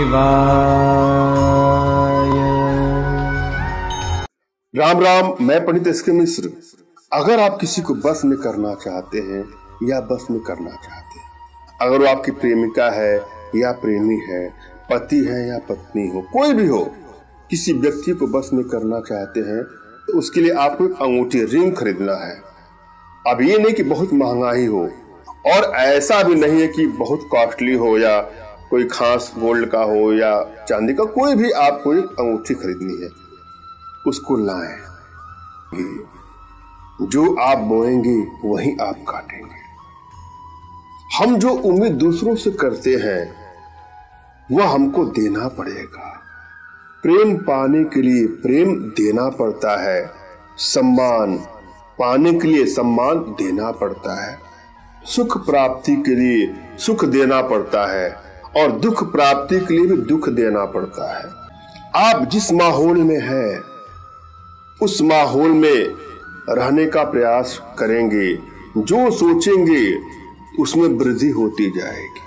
राम राम, मैं पंडित एसके मिश्र। अगर आप किसी को बस में करना चाहते हैं या बस में करना चाहते हैं, अगर वो आपकी प्रेमिका है या प्रेमी है, पति है या पत्नी हो, कोई भी हो, किसी व्यक्ति को बस में करना चाहते हैं तो उसके लिए आपको एक अंगूठी रिंग खरीदना है। अब ये नहीं कि बहुत महंगा ही हो, और ऐसा भी नहीं है कि बहुत कॉस्टली हो या कोई खास गोल्ड का हो या चांदी का, कोई भी आपको एक अंगूठी खरीदनी है। उसको लाएं। जो आप बोएंगे वही आप काटेंगे। हम जो उम्मीद दूसरों से करते हैं वह हमको देना पड़ेगा। प्रेम पाने के लिए प्रेम देना पड़ता है, सम्मान पाने के लिए सम्मान देना पड़ता है, सुख प्राप्ति के लिए सुख देना पड़ता है और दुख प्राप्ति के लिए भी दुख देना पड़ता है। आप जिस माहौल में हैं उस माहौल में रहने का प्रयास करेंगे, जो सोचेंगे उसमें वृद्धि होती जाएगी।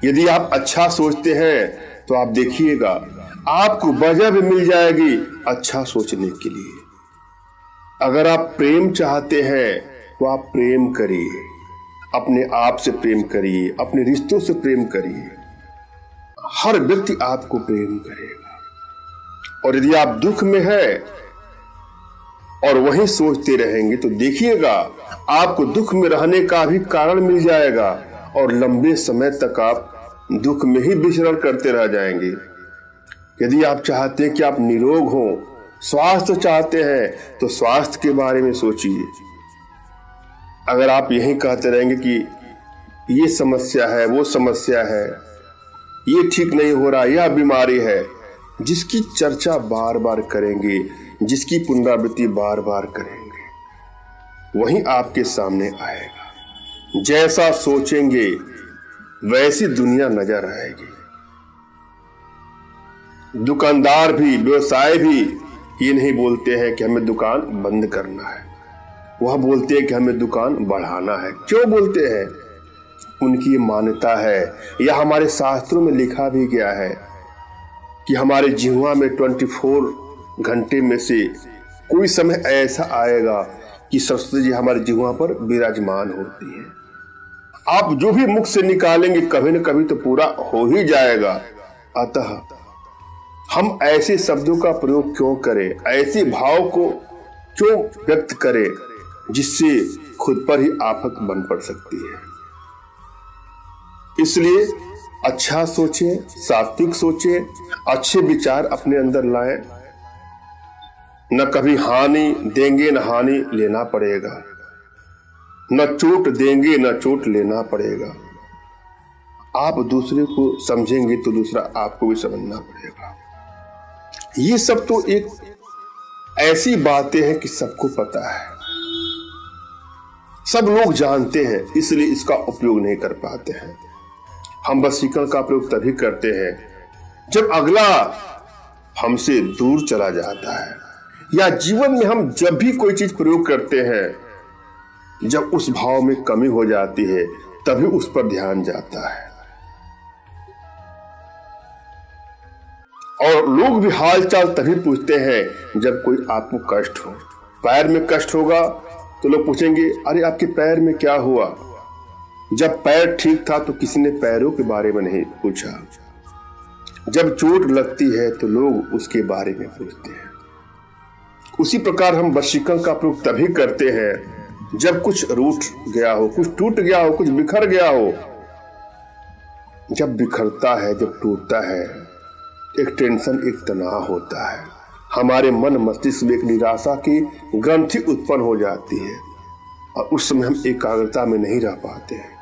यदि आप अच्छा सोचते हैं तो आप देखिएगा आपको वजह भी मिल जाएगी अच्छा सोचने के लिए। अगर आप प्रेम चाहते हैं तो आप प्रेम करिए, अपने आप से प्रेम करिए, अपने रिश्तों से प्रेम करिए। हर व्यक्ति आपको प्रेम करेगा। और यदि आप दुख में हैं और वही सोचते रहेंगे तो देखिएगा आपको दुख में रहने का भी कारण मिल जाएगा और लंबे समय तक आप दुख में ही विचरण करते रह जाएंगे। यदि आप चाहते हैं कि आप निरोग हो, स्वास्थ्य चाहते हैं तो स्वास्थ्य के बारे में सोचिए। अगर आप यही कहते रहेंगे कि ये समस्या है, वो समस्या है, ये ठीक नहीं हो रहा, यह बीमारी है, जिसकी चर्चा बार बार करेंगे, जिसकी पुनरावृत्ति बार बार करेंगे, वही आपके सामने आएगा। जैसा सोचेंगे वैसी दुनिया नजर आएगी। दुकानदार भी, व्यवसाय भी ये नहीं बोलते हैं कि हमें दुकान बंद करना है, वह बोलते हैं कि हमें दुकान बढ़ाना है। क्यों बोलते हैं? उनकी मान्यता है, या हमारे शास्त्रों में लिखा भी गया है कि हमारे जिह्वा में 24 घंटे में से कोई समय ऐसा आएगा कि सरस्वती जी हमारे जिह्वा पर विराजमान होती है। आप जो भी मुख से निकालेंगे कभी न कभी तो पूरा हो ही जाएगा। अतः हम ऐसे शब्दों का प्रयोग क्यों करें, ऐसे भाव को क्यों व्यक्त करें जिससे खुद पर ही आफत बन पड़ सकती है। इसलिए अच्छा सोचें, सात्विक सोचें, अच्छे विचार अपने अंदर लाएं। न कभी हानि देंगे न हानि लेना पड़ेगा, न चोट देंगे न चोट लेना पड़ेगा। आप दूसरे को समझेंगे तो दूसरा आपको भी समझना पड़ेगा। ये सब तो एक ऐसी बातें हैं कि सबको पता है, सब लोग जानते हैं, इसलिए इसका उपयोग नहीं कर पाते हैं। हम वशीकरण का प्रयोग तभी करते हैं जब अगला हमसे दूर चला जाता है, या जीवन में हम जब भी कोई चीज प्रयोग करते हैं जब उस भाव में कमी हो जाती है तभी उस पर ध्यान जाता है। और लोग भी हालचाल तभी पूछते हैं जब कोई आपको कष्ट हो। पैर में कष्ट होगा तो लोग पूछेंगे, अरे आपके पैर में क्या हुआ? जब पैर ठीक था तो किसी ने पैरों के बारे में नहीं पूछा। जब चोट लगती है तो लोग उसके बारे में पूछते हैं। उसी प्रकार हम वशीकरण का प्रयोग तभी करते हैं जब कुछ रूठ गया हो, कुछ टूट गया हो, कुछ बिखर गया हो। जब बिखरता है, जब टूटता है, एक टेंशन, एक तनाव होता है। हमारे मन मस्तिष्क में एक निराशा की ग्रंथि उत्पन्न हो जाती है और उस समय हम एकाग्रता में नहीं रह पाते हैं।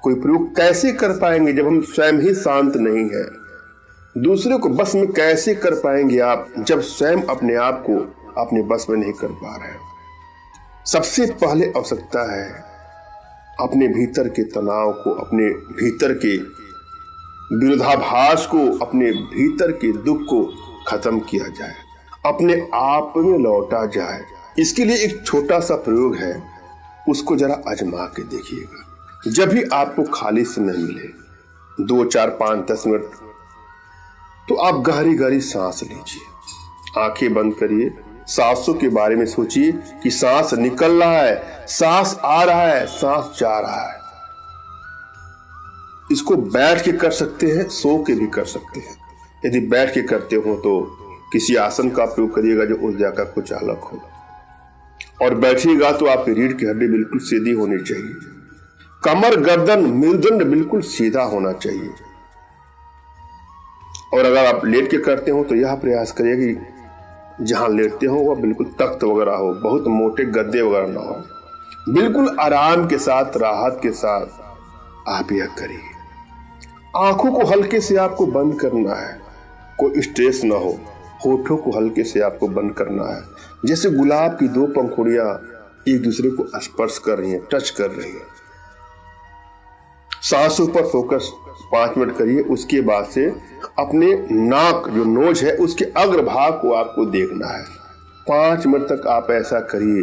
कोई प्रयोग कैसे कर पाएंगे जब हम स्वयं ही शांत नहीं है? दूसरे को बस में कैसे कर पाएंगे आप जब स्वयं अपने आप को अपने बस में नहीं कर पा रहे? सबसे पहले आवश्यकता है अपने भीतर के तनाव को, अपने भीतर के विरोधाभास को, अपने भीतर के दुख को खत्म किया जाए, अपने आप में लौटा जाए। इसके लिए एक छोटा सा प्रयोग है, उसको जरा आजमा के देखिएगा। जब भी आपको खाली समय मिले, 2, 4, 5, 10 मिनट, तो आप गहरी गहरी सांस लीजिए, आंखें बंद करिए, सांसों के बारे में सोचिए कि सांस निकल रहा है, सांस आ रहा है, सांस जा रहा है। इसको बैठ के कर सकते हैं, सो के भी कर सकते हैं। यदि बैठ के करते हो तो किसी आसन का प्रयोग करिएगा जो ऊर्जा का कुछ अलग हो, और बैठिएगा तो आपकी रीढ़ की हड्डी बिल्कुल सीधी होनी चाहिए, कमर, गर्दन, मेरुदंड बिल्कुल सीधा होना चाहिए। और अगर आप लेट के करते हो तो यह प्रयास करिए कि जहां लेटते हो वह बिल्कुल तख्त वगैरह हो, बहुत मोटे गद्दे वगैरह ना हो, बिल्कुल आराम के साथ, राहत के साथ आप यह करिए। आंखों को हल्के से आपको बंद करना है, कोई स्ट्रेस ना हो, होठों को हल्के से आपको बंद करना है, जैसे गुलाब की 2 पंखुड़ियां एक दूसरे को स्पर्श कर रही हैं, टच कर रही हैं। सांसों पर फोकस 5 मिनट करिए। उसके बाद से अपने नाक जो नोज है उसके अग्रभाग को आपको देखना है। 5 मिनट तक आप ऐसा करिए,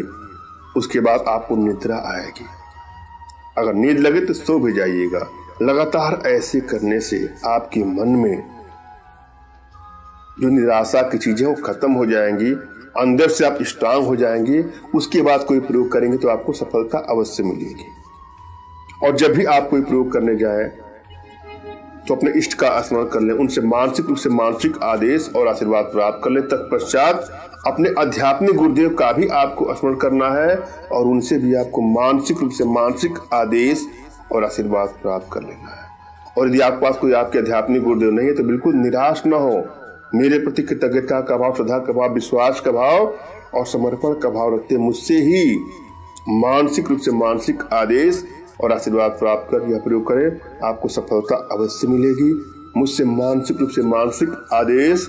उसके बाद आपको निद्रा आएगी। अगर नींद लगे तो सो भी जाइएगा। लगातार ऐसे करने से आपके मन में जो निराशा की चीजें वो खत्म हो जाएंगी, अंदर से आप स्ट्रांग हो जाएंगे। उसके बाद कोई प्रयोग करेंगे तो आपको सफलता अवश्य मिलेगी। और जब भी आप कोई प्रयोग करने जाए तो अपने इष्ट का स्मरण कर लें, उनसे मानसिक रूप से मानसिक आदेश और आशीर्वाद प्राप्त कर लें। तत्पश्चात अपने आध्यात्मिक गुरुदेव का भी आपको स्मरण करना है और उनसे भी आपको मानसिक रूप से मानसिक आदेश और आशीर्वाद प्राप्त कर लेना है। और यदि आपके पास कोई आपके आध्यात्मिक गुरुदेव नहीं है तो बिल्कुल निराश न हो। मेरे प्रति कृतज्ञता का भाव, श्रद्धा का भाव, विश्वास का भाव और समर्पण का भाव रखते मुझसे ही मानसिक रूप से मानसिक आदेश और आशीर्वाद प्राप्त कर यह प्रयोग करें, आपको सफलता अवश्य मिलेगी। मुझसे मानसिक रूप से मानसिक आदेश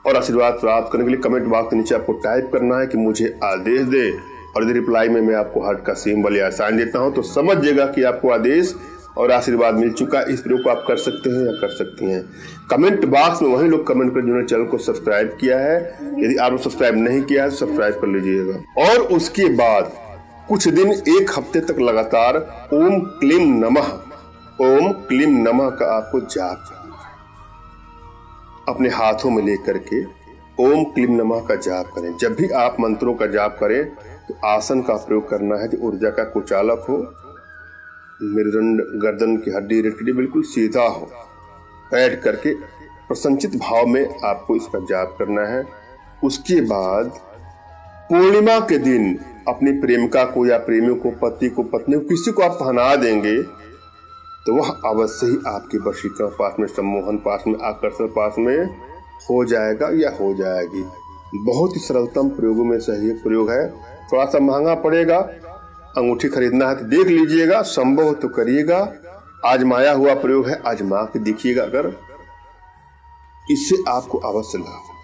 और आशीर्वाद प्राप्त करने के लिए कमेंट बॉक्स के नीचे आपको टाइप करना है कि मुझे आदेश दे, और यदि रिप्लाई में मैं आपको हार्ट का सिंबल या साइन देता हूं तो समझिएगा कि आपको आदेश और आशीर्वाद मिल चुका है। इस प्रयोग को आप कर सकते हैं या कर सकती हैं। कमेंट बॉक्स में वही लोग कमेंट कर जिन्होंने चैनल को सब्सक्राइब किया है। यदि आपने सब्सक्राइब नहीं किया है तो सब्सक्राइब कर लीजिएगा। और उसके बाद कुछ दिन, 1 हफ्ते तक लगातार ओम क्लीम नमः, ओम क्लीम नमः का आपको जाप करना है। अपने हाथों में लेकर के ओम क्लीम नमः का जाप करें। जब भी आप मंत्रों का जाप करें तो आसन का प्रयोग करना है जो ऊर्जा का कुचालक हो, मेरुदंड, गर्दन की हड्डी, रीढ़ की हड्डी बिल्कुल सीधा हो। बैठ करके प्रसन्नचित भाव में आपको इसका जाप करना है। उसके बाद पूर्णिमा के दिन अपनी प्रेमिका को या प्रेमियों को, पति को, पत्नी को, किसी को आप पहना देंगे तो वह अवश्य ही आपके वशीकरण पास में, सम्मोहन पास में, आकर्षण पास में हो जाएगा या हो जाएगी। बहुत ही सरलतम प्रयोगों में से ये प्रयोग है। थोड़ा सा महंगा पड़ेगा, अंगूठी खरीदना है तो देख लीजिएगा, संभव तो करिएगा। आजमाया हुआ प्रयोग है, आजमा के देखिएगा, अगर इससे आपको अवश्य लाभ